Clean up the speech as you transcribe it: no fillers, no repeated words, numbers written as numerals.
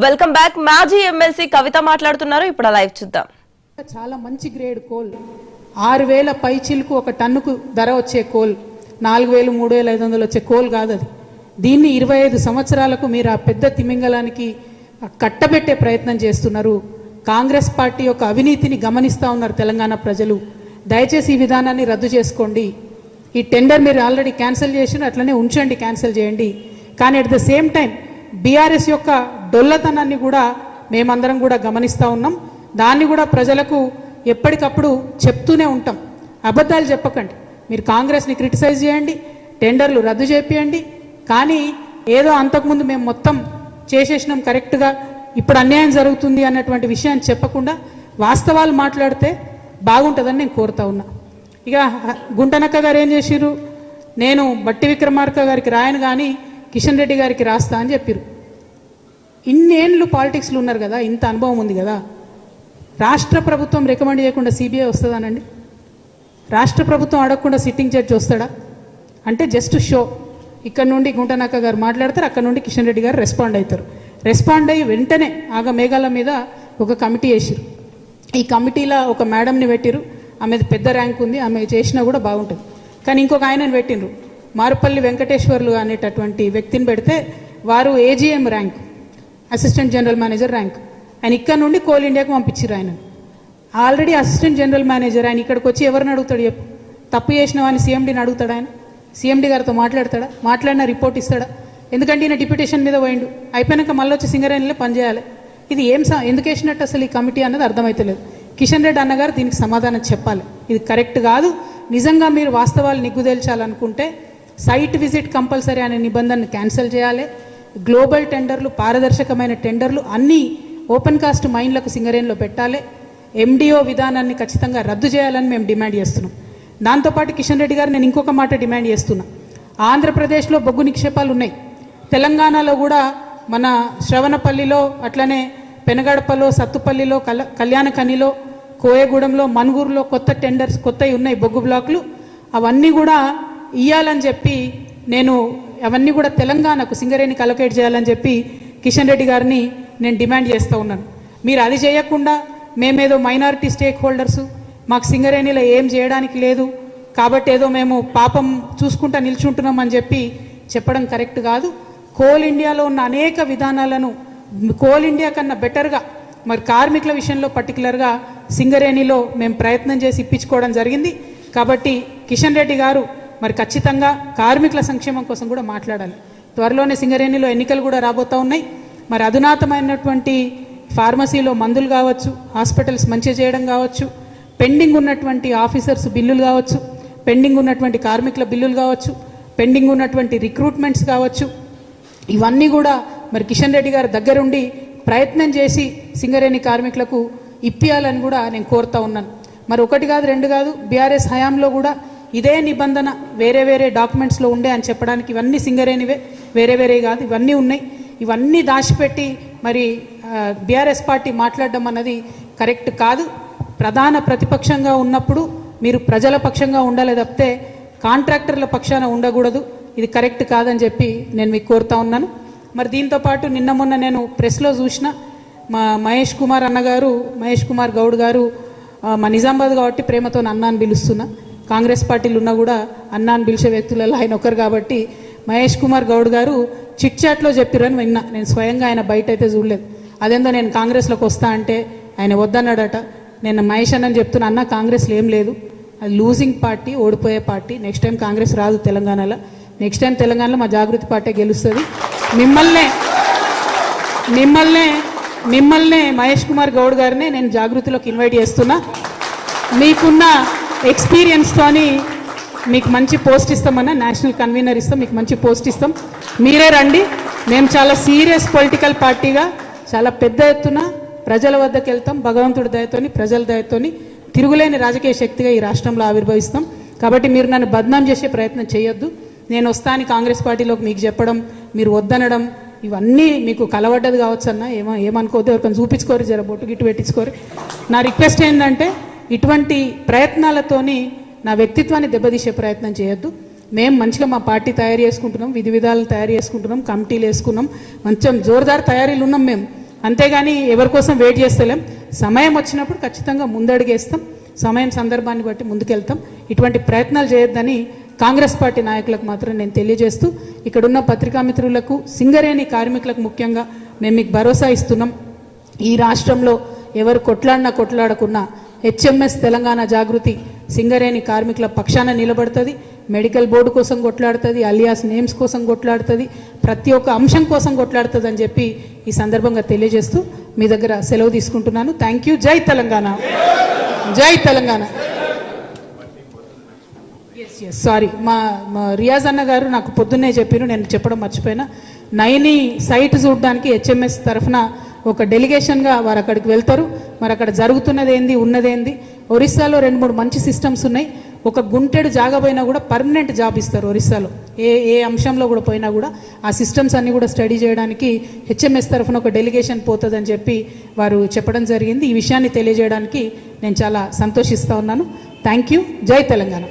Welcome back. మాజీ MLC కవిత మాట్లాడుతున్నారు. ఇప్పుడు లైవ్ చూద్దాం. చాలా మంచి గ్రేడ్ కోల్ 6000 పైచిలకు ఒక టన్నుకు ధర వచ్చే కోల్ 4000 3500 వచ్చే కోల్ కాదు అది. దీన్ని 25 సంవత్సరాలకు మీరు ఆ పెద్ద తిమింగలానికి కట్టబెట్టే ప్రయత్నం చేస్తున్నారు. కాంగ్రెస్ పార్టీ యొక్క అవినీతిని గమనిస్తూ ఉన్నారు తెలంగాణ ప్రజలు. దయచేసి ఈ విధానాన్ని రద్దు చేసుకోండి. ఈ టెండర్ మీరు ఆల్రెడీ క్యాన్సిల్ చేసిన అట్లనే ఉంచండి, క్యాన్సిల్ చేయండి. కానీ at the same time BRS యొక్క డొల్లతనాన్ని కూడా మేమందరం కూడా గమనిస్తూ ఉన్నాం. దాన్ని కూడా ప్రజలకు ఎప్పటికప్పుడు చెప్తూనే ఉంటాం. అబద్ధాలు చెప్పకండి. మీరు కాంగ్రెస్ని క్రిటిసైజ్ చేయండి, టెండర్లు రద్దు చేపియండి, కానీ ఏదో అంతకుముందు మేము మొత్తం చేసేసినాం కరెక్ట్గా, ఇప్పుడు అన్యాయం జరుగుతుంది అన్నటువంటి విషయాన్ని చెప్పకుండా వాస్తవాలు మాట్లాడితే బాగుంటుందని నేను కోరుతా ఉన్నా. ఇక గుంటనక్క గారు ఏం చేసిర్రు, నేను బట్టి విక్రమార్క గారికి రాయను కానీ కిషన్ రెడ్డి గారికి రాస్తా అని చెప్పారు. ఇన్నేళ్ళు పాలిటిక్స్లో ఉన్నారు కదా, ఇంత అనుభవం ఉంది కదా, రాష్ట్ర ప్రభుత్వం రికమెండ్ చేయకుండా సిబిఐ వస్తుందానండి? రాష్ట్ర ప్రభుత్వం అడగకుండా సిట్టింగ్ జడ్జి వస్తాడా? అంటే జస్ట్ షో. ఇక్కడ నుండి గుంటనక్క గారు మాట్లాడతారు, అక్కడ నుండి కిషన్ రెడ్డి గారు రెస్పాండ్ అవుతారు. రెస్పాండ్ అయ్యి వెంటనే ఆగ మేఘాల మీద ఒక కమిటీ వేసారు. ఈ కమిటీలో ఒక మేడంని పెట్టిరు, ఆమెది పెద్ద ర్యాంక్ ఉంది, ఆమె చేసినా కూడా బాగుంటుంది. కానీ ఇంకొక ఆయనని పెట్టినరు, మారుపల్లి వెంకటేశ్వర్లు అనేటటువంటి వ్యక్తిని పెడితే వారు AGM rank, assistant general manager rank. ఆయన ఇక్కడ నుండి కోల్ ఇండియాకు పంపించారు. ఆయన ఆల్రెడీ అసిస్టెంట్ జనరల్ మేనేజర్. ఆయన ఇక్కడికి వచ్చి ఎవరిని అడుగుతాడు చెప్పు? తప్పు చేసిన వాడిని సీఎండీని అడుగుతాడు? ఆయన సీఎండీ గారితో మాట్లాడతాడా? మాట్లాడిన రిపోర్ట్ ఇస్తాడా? ఎందుకంటే ఈయన డిప్యూటేషన్ మీద పోయిండు, అయిపోయాక మళ్ళీ వచ్చి సింగరేణిలో పనిచేయాలి. ఇది ఎందుకు వేసినట్టు అసలు ఈ కమిటీ అన్నది అర్థమవుతలేదు. కిషన్ రెడ్డి అన్నగారు దీనికి సమాధానం చెప్పాలి. ఇది కరెక్ట్ కాదు. నిజంగా మీరు వాస్తవాలు నిగ్గుదేల్చాలనుకుంటే సైట్ విజిట్ కంపల్సరీ అనే నిబంధనను క్యాన్సిల్ చేయాలి. గ్లోబల్ టెండర్లు, పారదర్శకమైన టెండర్లు అన్నీ ఓపెన్ కాస్ట్ మైన్లకు సింగరేణిలో పెట్టాలి. ఎండిఓ విధానాన్ని ఖచ్చితంగా రద్దు చేయాలని మేము డిమాండ్ చేస్తున్నాం. దాంతోపాటు కిషన్ రెడ్డి గారు నేను ఇంకొక మాట డిమాండ్ చేస్తున్నా. ఆంధ్రప్రదేశ్లో బొగ్గు నిక్షేపాలు ఉన్నాయి, తెలంగాణలో కూడా మన శ్రవణపల్లిలో, అట్లనే పెనగడపలో, సత్తుపల్లిలో, కళ్యాణకనిలో, కోయగూడెంలో, మనుగూరులో కొత్త టెండర్స్ కొత్తవి ఉన్నాయి, బొగ్గు బ్లాకులు. అవన్నీ కూడా ఇవ్వాలని చెప్పి నేను అవన్నీ కూడా తెలంగాణకు సింగరేణికి అలొకేట్ చేయాలని చెప్పి కిషన్ రెడ్డి గారిని నేను డిమాండ్ చేస్తూ ఉన్నాను. మీరు అది చేయకుండా మేమేదో మైనారిటీ స్టేక్ హోల్డర్సు, మాకు సింగరేణిలో ఏం చేయడానికి లేదు కాబట్టి ఏదో మేము పాపం చూసుకుంటా నిల్చుంటున్నాం అని చెప్పి చెప్పడం కరెక్ట్ కాదు. కోల్ ఇండియాలో ఉన్న అనేక విధానాలను కోల్ ఇండియా కన్నా బెటర్గా మరి కార్మికుల విషయంలో పర్టికులర్గా సింగరేణిలో మేము ప్రయత్నం చేసి ఇప్పించుకోవడం జరిగింది. కాబట్టి కిషన్ రెడ్డి గారు మరి ఖచ్చితంగా కార్మికుల సంక్షేమం కోసం కూడా మాట్లాడాలి. త్వరలోనే సింగరేణిలో ఎన్నికలు కూడా రాబోతూ ఉన్నాయి. మరి అధునాతమైనటువంటి ఫార్మసీలో మందులు కావచ్చు, హాస్పిటల్స్ మంచిగా చేయడం కావచ్చు, పెండింగ్ ఉన్నటువంటి ఆఫీసర్స్ బిల్లులు కావచ్చు, పెండింగ్ ఉన్నటువంటి కార్మికుల బిల్లులు కావచ్చు, పెండింగ్ ఉన్నటువంటి రిక్రూట్మెంట్స్ కావచ్చు, ఇవన్నీ కూడా మరి కిషన్ రెడ్డి గారు దగ్గరుండి ప్రయత్నం చేసి సింగరేణి కార్మికులకు ఇప్పియాలని కూడా నేను కోరుతా ఉన్నాను. మరి ఒకటి కాదు, రెండు కాదు, బీఆర్ఎస్ హయాంలో కూడా ఇదే నిబంధన వేరే వేరే డాక్యుమెంట్స్లో ఉండే అని చెప్పడానికి ఇవన్నీ సింగరేణివే, వేరే వేరే కాదు, ఇవన్నీ ఉన్నాయి. ఇవన్నీ దాచిపెట్టి మరి బీఆర్ఎస్ పార్టీ మాట్లాడడం అన్నది కరెక్ట్ కాదు. ప్రధాన ప్రతిపక్షంగా ఉన్నప్పుడు మీరు ప్రజల పక్షంగా ఉండాలి తప్పితే కాంట్రాక్టర్ల పక్షాన ఉండకూడదు. ఇది కరెక్ట్ కాదని చెప్పి నేను మీకు కోరుతా ఉన్నాను. మరి దీంతోపాటు నిన్న మొన్న నేను ప్రెస్లో చూసిన మా మహేష్ కుమార్ గౌడ్ గారు మా నిజామాబాద్ కాబట్టి ప్రేమతో అన్న అని పిలుస్తున్నా. కాంగ్రెస్ పార్టీలు ఉన్నా కూడా అన్న అని పిలిచే వ్యక్తులలో ఆయన ఒకరు కాబట్టి మహేష్ కుమార్ గౌడ్ గారు చిట్ చాట్లో చెప్పిరని విన్నా. నేను స్వయంగా ఆయన బయట అయితే చూడలేదు. అదేందో నేను కాంగ్రెస్లోకి వస్తా అంటే ఆయన వద్దన్నాడట. నేను మహేష్ అన్నని చెప్తున్నా, అన్న కాంగ్రెస్లో ఏం లేదు, అది లూజింగ్ పార్టీ, ఓడిపోయే పార్టీ. నెక్స్ట్ టైం కాంగ్రెస్ రాదు తెలంగాణలో. నెక్స్ట్ టైం తెలంగాణలో మా జాగృతి పార్టీ గెలుస్తుంది. మిమ్మల్నే మహేష్ కుమార్ గౌడ్ గారినే నేను జాగృతిలోకి ఇన్వైట్ చేస్తున్నా. మీకున్న ఎక్స్పీరియన్స్తోని మీకు మంచి పోస్ట్ ఇస్తామన్నా, నేషనల్ కన్వీనర్ ఇస్తాం, మీకు మంచి పోస్ట్ ఇస్తాం, మీరే రండి. మేము చాలా సీరియస్ పొలిటికల్ పార్టీగా చాలా పెద్ద ఎత్తున ప్రజల వద్దకు వెళ్తాం. భగవంతుడి దయతోని, ప్రజల దయతోని తిరుగులేని రాజకీయ శక్తిగా ఈ రాష్ట్రంలో ఆవిర్భవిస్తాం. కాబట్టి మీరు నన్ను బద్నాం చేసే ప్రయత్నం చేయొద్దు. నేను వస్తాను కాంగ్రెస్ పార్టీలోకి మీకు చెప్పడం, మీరు వద్దనడం, ఇవన్నీ మీకు కలవడ్డది కావచ్చు అన్న, ఏమనుకోవద్దు. ఎవరికైనా చూపించుకోరు, జర బొట్టు గిట్టు పెట్టించుకోరు. నా రిక్వెస్ట్ ఏంటంటే ఇటువంటి ప్రయత్నాలతోని నా వ్యక్తిత్వాన్ని దెబ్బతీసే ప్రయత్నం చేయొద్దు. మేము మంచిగా మా పార్టీ తయారు చేసుకుంటున్నాం, విధి విధాలు తయారు చేసుకుంటున్నాం, కమిటీలు వేసుకున్నాం, మంచి జోరుదారు తయారీలు ఉన్నాం మేము. అంతేగాని ఎవరి కోసం వెయిట్ చేస్తలేం. సమయం వచ్చినప్పుడు ఖచ్చితంగా ముందడుగేస్తాం, సమయం సందర్భాన్ని బట్టి ముందుకెళ్తాం. ఇటువంటి ప్రయత్నాలు చేయొద్దని కాంగ్రెస్ పార్టీ నాయకులకు మాత్రం నేను తెలియజేస్తూ, ఇక్కడున్న పత్రికా మిత్రులకు, సింగరేణి కార్మికులకు ముఖ్యంగా మేము మీకు భరోసా ఇస్తున్నాం. ఈ రాష్ట్రంలో ఎవరు కొట్లాడకున్నా హెచ్ఎంఎస్ తెలంగాణ జాగృతి సింగరేణి కార్మికుల పక్షాన నిలబడుతుంది, మెడికల్ బోర్డు కోసం కొట్లాడుతుంది, అలియాస్ నేమ్స్ కోసం కొట్లాడుతుంది, ప్రతి ఒక్క అంశం కోసం కొట్లాడుతుంది అని చెప్పి ఈ సందర్భంగా తెలియజేస్తూ మీ దగ్గర సెలవు తీసుకుంటున్నాను. Thank you. జై తెలంగాణ, జై తెలంగాణ. సారీ, మా రియాజ్ అన్న గారు నాకు పొద్దున్నే చెప్పారు, నేను చెప్పడం మర్చిపోయినా. నైని సైట్ చూడడానికి హెచ్ఎంఎస్ తరఫున ఒక డెలిగేషన్గా వారు అక్కడికి వెళ్తారు. మరి అక్కడ జరుగుతున్నది ఏంది, ఉన్నదేంది. ఒరిస్సాలో 2-3 మంచి సిస్టమ్స్ ఉన్నాయి. ఒక గుంటెడు జాగా పోయినా కూడా పర్మనెంట్ జాబ్ ఇస్తారు ఒరిస్సాలో. ఏ అంశంలో కూడా పోయినా కూడా ఆ సిస్టమ్స్ అన్నీ కూడా స్టడీ చేయడానికి హెచ్ఎంఎస్ తరఫున ఒక డెలిగేషన్ పోతుందని చెప్పి వారు చెప్పడం జరిగింది. ఈ విషయాన్ని తెలియజేయడానికి నేను చాలా సంతోషిస్తూ ఉన్నాను. Thank you. జై తెలంగాణ.